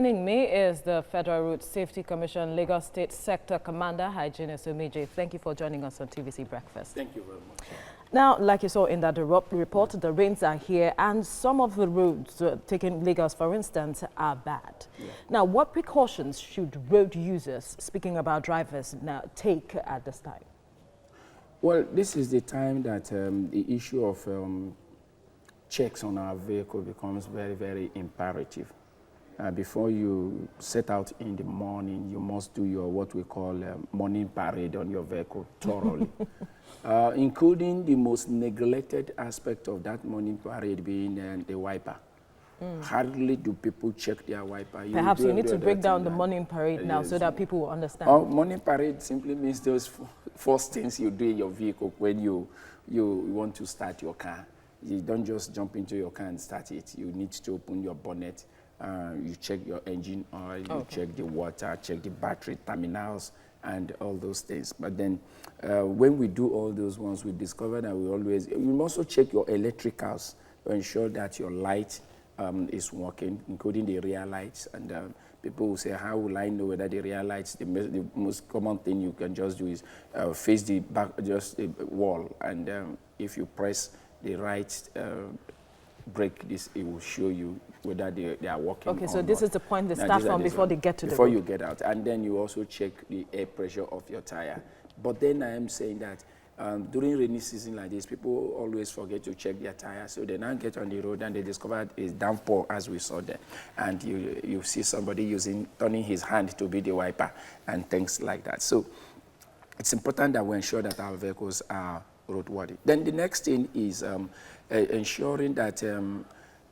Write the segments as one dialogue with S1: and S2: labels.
S1: Joining me is the Federal Road Safety Commission Lagos State Sector Commander, Hyginus Umeje. Thank you for joining us on TVC Breakfast.
S2: Thank you very much.
S1: Now, like you saw in that report, the rains are here and some of the roads, taking Lagos for instance, are bad.
S2: Yeah.
S1: Now, what precautions should road users, speaking about drivers, now take at this time?
S2: Well, this is the time that the issue of checks on our vehicle becomes very, very imperative. Before you set out in the morning, you must do your what we call morning parade on your vehicle thoroughly, including the most neglected aspect of that morning parade being the wiper. Hardly do people check their wiper.
S1: Perhaps you need to break down the morning parade now so that people will understand.
S2: Morning parade simply means those first things you do in your vehicle when you want to start your car. You don't just jump into your car and start it. You need to open your bonnet. You check your engine oil, you check the water, check the battery terminals, and all those things. But then when we do all those ones, we discover that we also check your electricals to ensure that your light is working, including the rear lights. And people will say, how will I know whether the rear lights, the most common thing you can just do is face the back, just the wall. And if you press the right brake, it will show you whether they are working.
S1: Okay, so this is the point they start from before they get to the road.
S2: Before you get out. And then you also check the air pressure of your tire. But then I am saying that during rainy season like this, people always forget to check their tires. So they now get on the road and they discover it's downpour, as we saw there. And you see somebody turning his hand to be the wiper and things like that. So it's important that we ensure that our vehicles are roadworthy. Then the next thing is ensuring that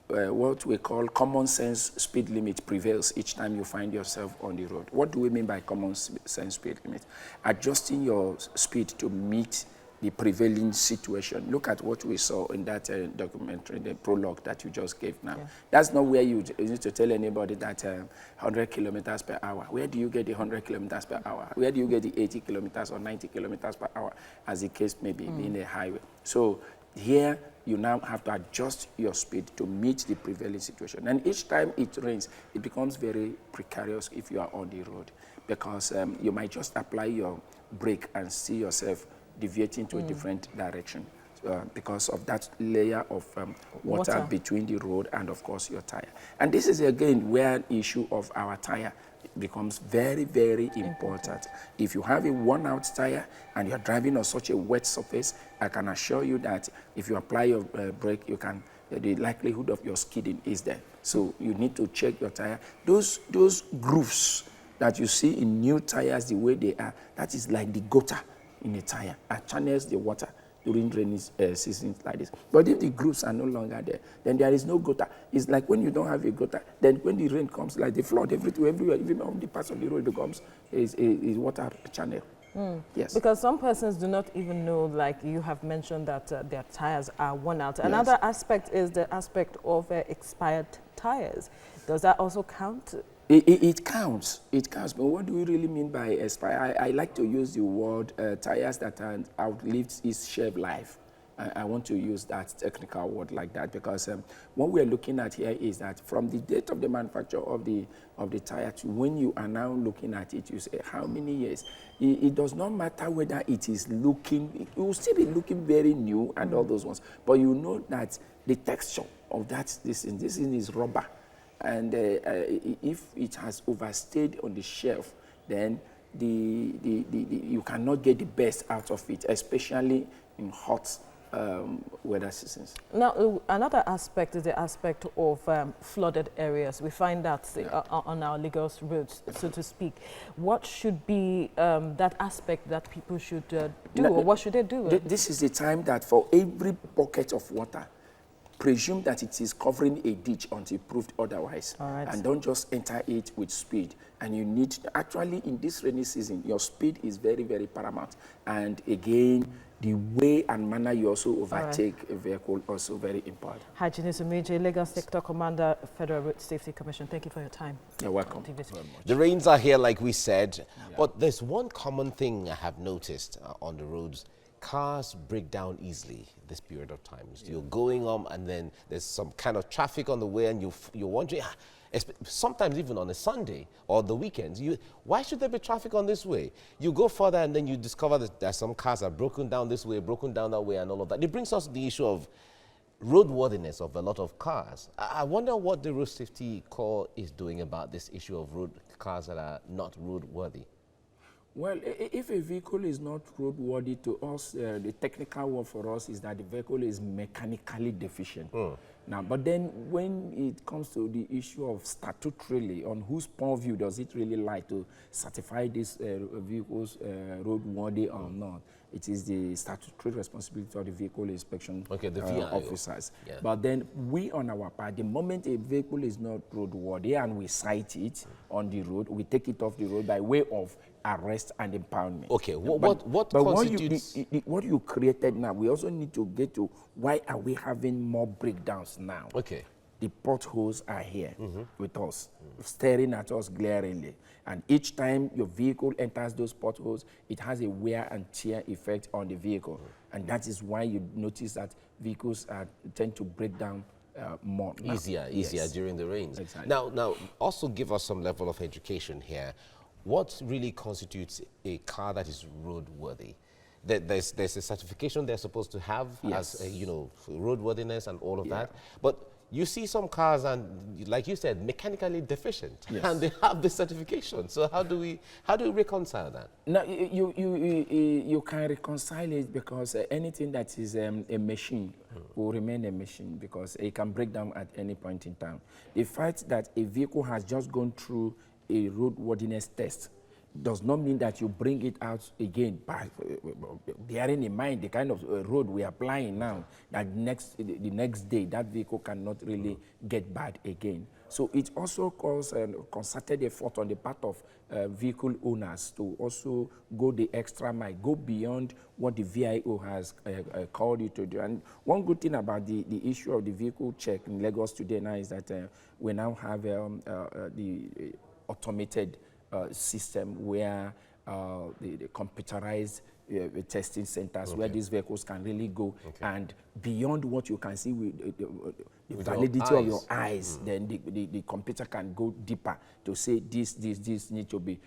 S2: what we call common sense speed limit prevails each time you find yourself on the road. What do we mean by common sense speed limit? Adjusting your speed to meet the prevailing situation. Look at what we saw in that documentary, the prologue that you just gave now. Yeah. That's not where you need to tell anybody that 100 kilometers per hour. Where do you get the 100 kilometers per hour? Where do you get the 80 kilometers or 90 kilometers per hour, as the case may be in a highway? So here, you now have to adjust your speed to meet the prevailing situation. And each time it rains, it becomes very precarious if you are on the road, because you might just apply your brake and see yourself deviating to a different direction because of that layer of water between the road and, of course, your tire. And this is, again, where an issue of our tire becomes very, very important. If you have a worn-out tire and you're driving on such a wet surface, I can assure you that if you apply your brake, the likelihood of your skidding is there. So you need to check your tire. Those grooves that you see in new tires, the way they are, that is like the gutter in a tire. It channels the water during rainy seasons like this. But if the grooves are no longer there, then there is no gutter. It's like when you don't have a gutter, then when the rain comes, like the flood everywhere, even on the parts of the road becomes is water channel. Yes.
S1: Because some persons do not even know, like you have mentioned, that their tires are worn out. Yes. Another aspect is the aspect of expired tires. Does that also count?
S2: It counts. It counts. But what do we really mean by expire? I like to use the word tires that have outlived its shelf life. I want to use that technical word like that because what we are looking at here is that from the date of the manufacture of the tire to when you are now looking at it, you say how many years. It does not matter whether it is looking. It will still be looking very new and all those ones. But you know that the texture of this thing is rubber. And if it has overstayed on the shelf, then you cannot get the best out of it, especially in hot weather seasons.
S1: Now, another aspect is the aspect of flooded areas. We find that on our Lagos roads, so to speak. What should be that aspect that people should do, or what should they do?
S2: This is the time that for every pocket of water, presume that it is covering a ditch until proved otherwise. And don't just enter it with speed. And you need to, actually, in this rainy season, your speed is very, very paramount. And again, the way and manner you also overtake a vehicle also very important.
S1: Hyginus Umeje, Lagos Sector Commander, Federal Road Safety Commission. Thank you for your time.
S2: You're welcome.
S3: The rains are here, like we said, but there's one common thing I have noticed on the roads. Cars break down easily this period of time. You're going and then there's some kind of traffic on the way and you're wondering, sometimes even on a Sunday or the weekends. Why should there be traffic on this way? You go further and then you discover that some cars are broken down this way, broken down that way, and all of that. It brings us the issue of roadworthiness of a lot of cars. I wonder what the Road Safety Corps is doing about this issue of cars that are not roadworthy.
S2: Well, if a vehicle is not roadworthy, to us, the technical word for us is that the vehicle is mechanically deficient. Now, but then when it comes to the issue of statutorily, on whose point of view does it really lie to certify these vehicles roadworthy or not? It is the statutory responsibility of the vehicle inspection officers. Yeah. But then we on our part, the moment a vehicle is not roadworthy and we cite it on the road, we take it off the road by way of arrest and impoundment.
S3: Okay, what constitutes...
S2: what you created now, we also need to get to why are we having more breakdowns now?
S3: Okay.
S2: The potholes are here with us, staring at us glaringly. And each time your vehicle enters those potholes, it has a wear and tear effect on the vehicle. And that is why you notice that vehicles tend to break down more.
S3: Easier during the rains.
S2: Exactly.
S3: Now, also give us some level of education here. What really constitutes a car that is roadworthy? There's a certification they're supposed to have as, roadworthiness and all of that. But you see some cars and, like you said, mechanically deficient, and they have the certification. So how do we reconcile that?
S2: No, you can reconcile it because anything that is a machine will remain a machine because it can break down at any point in time. The fact that a vehicle has just gone through a roadworthiness test does not mean that you bring it out again, bearing in mind the kind of road we are applying now, that the next day that vehicle cannot really get bad again. So it also calls a concerted effort on the part of vehicle owners to also go the extra mile, go beyond what the VIO has called you to do. And one good thing about the issue of the vehicle check in Lagos today now is that we now have the automated system where the computerized testing centers where these vehicles can really go and beyond what you can see with the validity of your eyes, then the computer can go deeper to say this need to be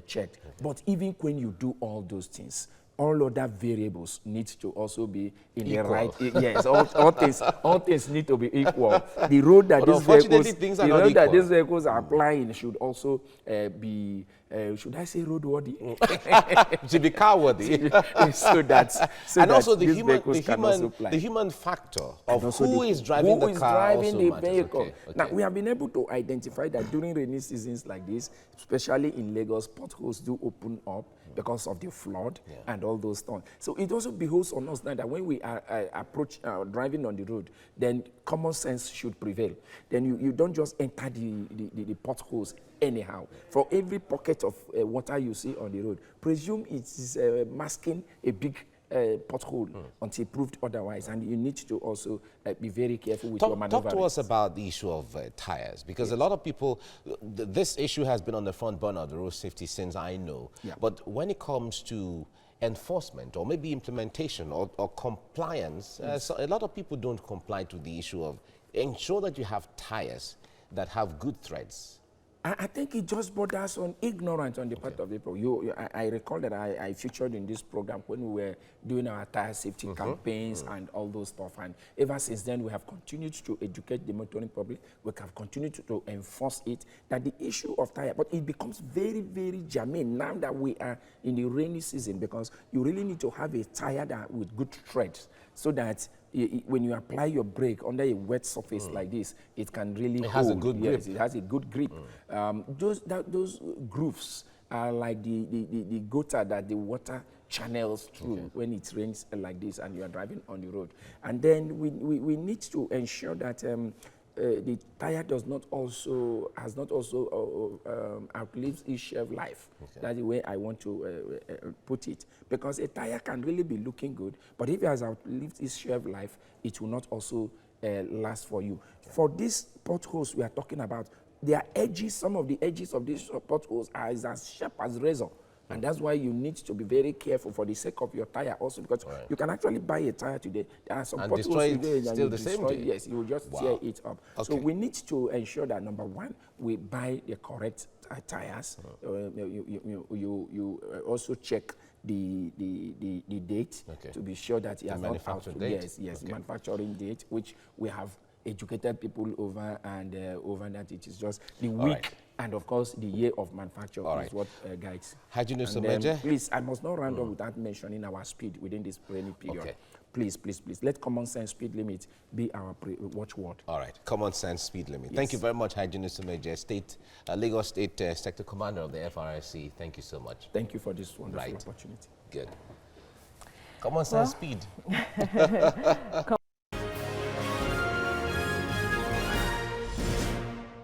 S2: checked. But even when you do all those things, all other variables need to also be in the right. Yes, all things need to be equal. The road that these vehicles are applying should also be. Should I say roadworthy?
S3: Should be carworthy.
S2: Also
S3: the human factor of who is driving the car.
S2: Vehicle.
S3: Okay.
S2: Now we have been able to identify that during rainy seasons like this, especially in Lagos, potholes do open up because of the flood and all those things. So it also behooves on us now that when we are driving on the road, then common sense should prevail. Then you don't just enter the potholes anyhow. For every pocket of water you see on the road, presume it is masking a big pothole until proved otherwise, and you need to also be very careful with your maneuvering.
S3: Talk to us about the issue of tires, because a lot of people, this issue has been on the front burner of the road safety since I know. But when it comes to enforcement or maybe implementation or compliance, so a lot of people don't comply to the issue of ensure that you have tires that have good treads.
S2: I think it just borders on ignorance on the part of people. I recall that I featured in this program when we were doing our tire safety campaigns and all those stuff. And ever since then, we have continued to educate the motoring public. We have continued to enforce it. That the issue of tire, but it becomes very, very germane now that we are in the rainy season, because you really need to have a tire with good treads so that when you apply your brake under a wet surface like this, it can really hold.
S3: It has a good grip.
S2: Yes, it has a good grip. Those grooves are like the gutter that the water channels through when it rains like this and you are driving on the road. And then we need to ensure that the tire has not also outlived its shelf life. That's the way I want to put it. Because a tire can really be looking good, but if it has outlived its shelf life, it will not also last for you. For these potholes we are talking about, their edges, some of the edges of these potholes are as sharp as razor. And that's why you need to be very careful for the sake of your tire also, because you can actually buy a tire today. There are some
S3: And
S2: potholes
S3: destroy it
S2: today and
S3: still
S2: you
S3: the same
S2: destroy-
S3: day?
S2: Yes, you will just tear it up. So
S3: Okay.
S2: we need to ensure that, number one, we buy the correct tires. You also check the date to be sure that it has not
S3: manufacturing
S2: out.
S3: date?
S2: Yes, manufacturing date, which we have educated people over, and over that it is just the week and of course the year of manufacture is what guides.
S3: Hygienist
S2: And,
S3: Omeje?
S2: please, I must not round up without mentioning our speed within this rainy period.
S3: Okay.
S2: Please, let common sense speed limit be our watchword.
S3: All right, common sense speed limit. Thank you very much, Hygienist Omeje, Lagos State Sector Commander of the FRSC. Thank you so much.
S2: Thank you for this wonderful opportunity.
S3: Good. Common sense speed.